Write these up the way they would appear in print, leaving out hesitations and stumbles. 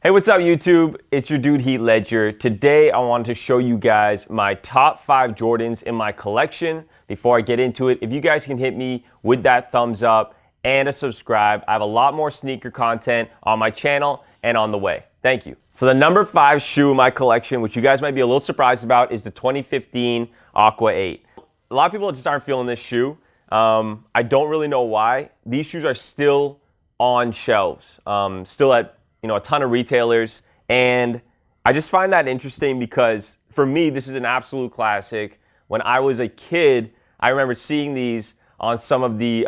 Hey, what's up YouTube? It's your dude Heat Ledger. Today I wanted to show you guys my top 5 Jordans in my collection. Before I get into it, if you guys can hit me with that thumbs up and a subscribe, I have a lot more sneaker content on my channel and on the way. Thank you. So the number 5 shoe in my collection, which you guys might be a little surprised about, is the 2015 Aqua 8. A lot of people just aren't feeling this shoe. I don't really know why. These shoes are still on shelves, still at a ton of retailers, and I just find that interesting because for me, this is an absolute classic. When I was a kid, I remember seeing these on some of the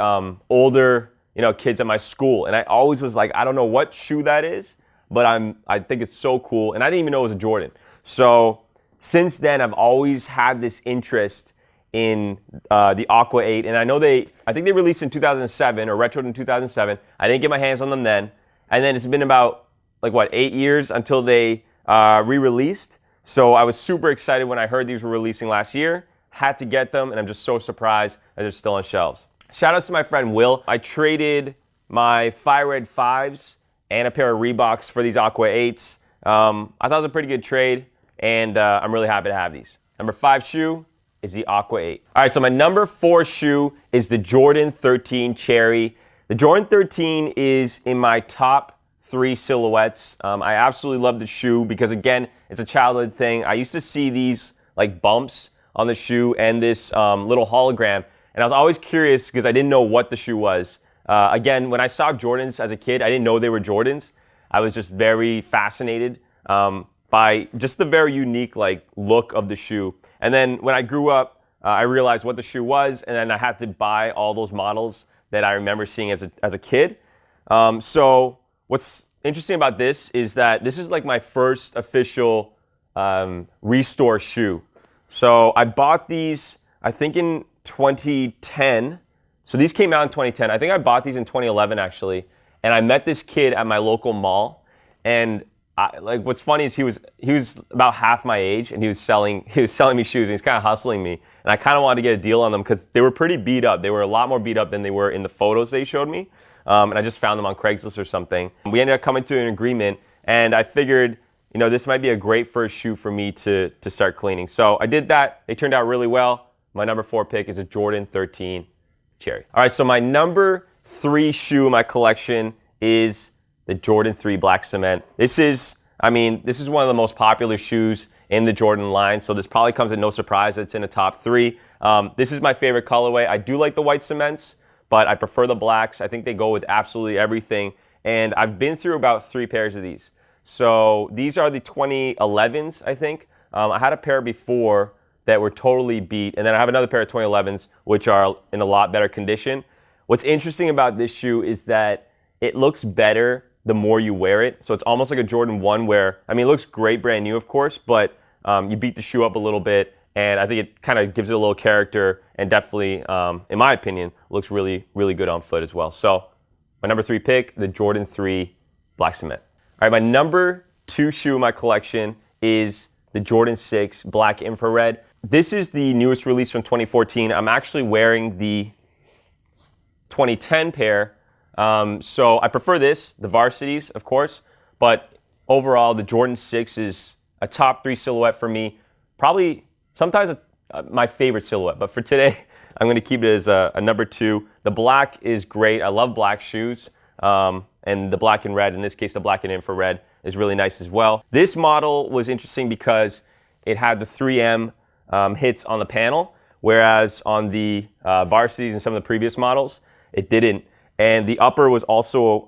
older, kids at my school, and I always was like, I don't know what shoe that is, but I think it's so cool, and I didn't even know it was a Jordan. So since then, I've always had this interest in the Aqua 8, and I think they released in 2007 or retroed in 2007. I didn't get my hands on them then, and then it's been about 8 years until they re-released. So I was super excited when I heard these were releasing last year. Had to get them, and I'm just so surprised that they're still on shelves. Shout out to my friend Will. I traded my Fire Red 5s and a pair of Reeboks for these Aqua 8s. I thought it was a pretty good trade, and I'm really happy to have these. Number 5 shoe is the Aqua 8. All right, so my number 4 shoe is the Jordan 13 Cherry. The Jordan 13 is in my top 3 silhouettes. I absolutely love the shoe because, again, it's a childhood thing. I used to see these bumps on the shoe and this little hologram, and I was always curious because I didn't know what the shoe was. Again, when I saw Jordans as a kid, I didn't know they were Jordans. I was just very fascinated by just the very unique look of the shoe. And then when I grew up, I realized what the shoe was, and then I had to buy all those models that I remember seeing as a kid. So what's interesting about this is that this is my first official restore shoe. So I bought these, I think in 2010. So these came out in 2010. I think I bought these in 2011 actually. And I met this kid at my local mall. And what's funny is he was about half my age, and he was selling me shoes, and he was kind of hustling me. And I kind of wanted to get a deal on them because they were pretty beat up. They were a lot more beat up than they were in the photos they showed me. And I just found them on Craigslist or something. We ended up coming to an agreement, and I figured, this might be a great first shoe for me to start cleaning. So I did that. They turned out really well. My number 4 pick is a Jordan 13 Cherry. All right, so my number 3 shoe in my collection is the Jordan 3 Black Cement. This is one of the most popular shoes in the Jordan line, so this probably comes as no surprise that it's in the top 3. This is my favorite colorway. I do like the white cements, but I prefer the blacks. I think they go with absolutely everything. And I've been through about 3 pairs of these. So these are the 2011s, I think. I had a pair before that were totally beat. And then I have another pair of 2011s, which are in a lot better condition. What's interesting about this shoe is that it looks better the more you wear it. So it's almost like a Jordan 1 where, it looks great brand new, of course, but you beat the shoe up a little bit. And I think it kind of gives it a little character, and definitely, in my opinion, looks really, really good on foot as well. So my number 3 pick, the Jordan 3 Black Cement. All right, my number 2 shoe in my collection is the Jordan 6 Black Infrared. This is the newest release from 2014. I'm actually wearing the 2010 pair. So I prefer this, the Varsities, of course. But overall, the Jordan 6 is a top 3 silhouette for me. Probably sometimes my favorite silhouette, but for today, I'm going to keep it as a number 2. The black is great. I love black shoes. And the black and red, in this case, the black and infrared, is really nice as well. This model was interesting because it had the 3M hits on the panel, whereas on the Varsities and some of the previous models, it didn't. And the upper was also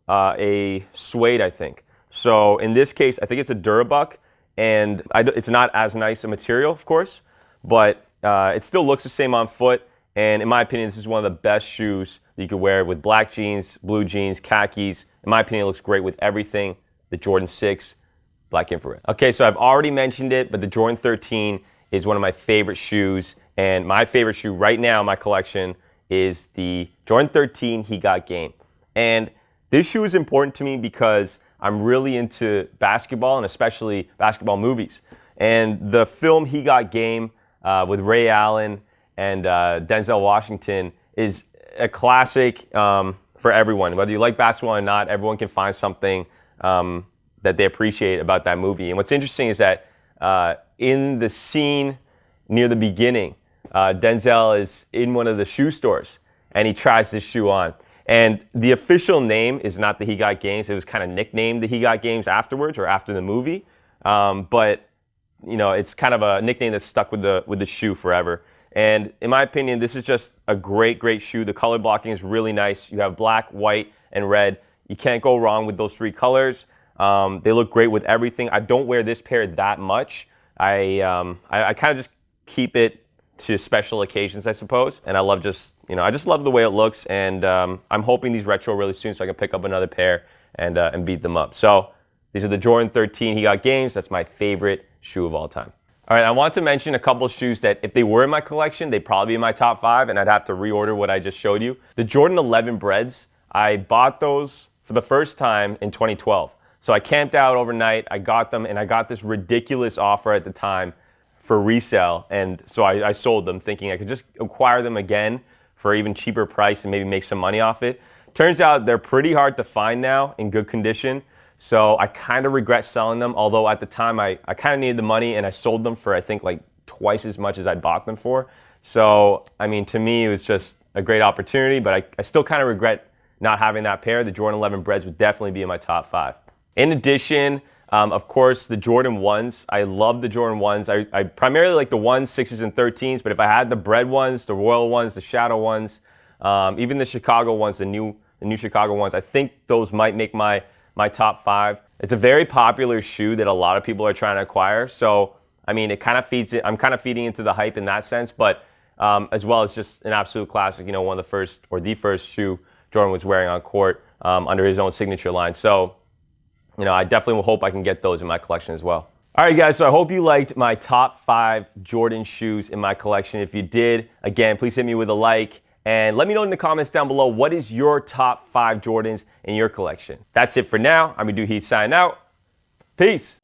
a suede, I think. So in this case, I think it's a Durabuck. And it's not as nice a material, of course, but it still looks the same on foot. And in my opinion, this is one of the best shoes that you could wear with black jeans, blue jeans, khakis. In my opinion, it looks great with everything. The Jordan 6 Black Infrared. Okay, so I've already mentioned it, but the Jordan 13 is one of my favorite shoes. And my favorite shoe right now in my collection is the Jordan 13 He Got Game. And this shoe is important to me because I'm really into basketball, and especially basketball movies. And the film He Got Game with Ray Allen and Denzel Washington is a classic for everyone. Whether you like basketball or not, everyone can find something that they appreciate about that movie. And what's interesting is that in the scene near the beginning, Denzel is in one of the shoe stores and he tries this shoe on. And the official name is not the He Got Games. It was kind of nicknamed the He Got Games afterwards or after the movie. But you know, it's kind of a nickname that's stuck with the shoe forever. And in my opinion, this is just a great shoe. The color blocking is really nice. You have black, white, and red. You can't go wrong with those three colors. They look great with everything. I don't wear this pair that much. I kind of just keep it to special occasions, I suppose. And I love I just love the way it looks. And I'm hoping these retro really soon so I can pick up another pair and beat them up. So these are the Jordan 13 He Got Games. That's my favorite shoe of all time. All right, I want to mention a couple of shoes that if they were in my collection, they'd probably be in my top 5 and I'd have to reorder what I just showed you. The Jordan 11 Breads, I bought those for the first time in 2012. So I camped out overnight, I got them, and I got this ridiculous offer at the time for resale. And so I sold them thinking I could just acquire them again for an even cheaper price and maybe make some money off it. Turns out they're pretty hard to find now in good condition. So I kind of regret selling them, although at the time I kind of needed the money and I sold them for I think like twice as much as I bought them for. So, I mean, to me, it was just a great opportunity, but I still kind of regret not having that pair. The Jordan 11 Breads would definitely be in my top 5. In addition, of course, the Jordan 1s. I love the Jordan 1s. I primarily like the 1s, 6s, and 13s, but if I had the Bread ones, the Royal ones, the Shadow ones, even the Chicago ones, the new Chicago ones, I think those might make my top 5. It's a very popular shoe that a lot of people are trying to acquire. So, I mean, it kind of feeds it. I'm kind of feeding into the hype in that sense, but as well as just an absolute classic, you know, one of the first or the first shoe Jordan was wearing on court under his own signature line. So, you know, I definitely will hope I can get those in my collection as well. All right, guys, so I hope you liked my top 5 Jordan shoes in my collection. If you did, again, please hit me with a like. And let me know in the comments down below, what is your top 5 Jordans in your collection? That's it for now. I'm your dude Heat signing out. Peace.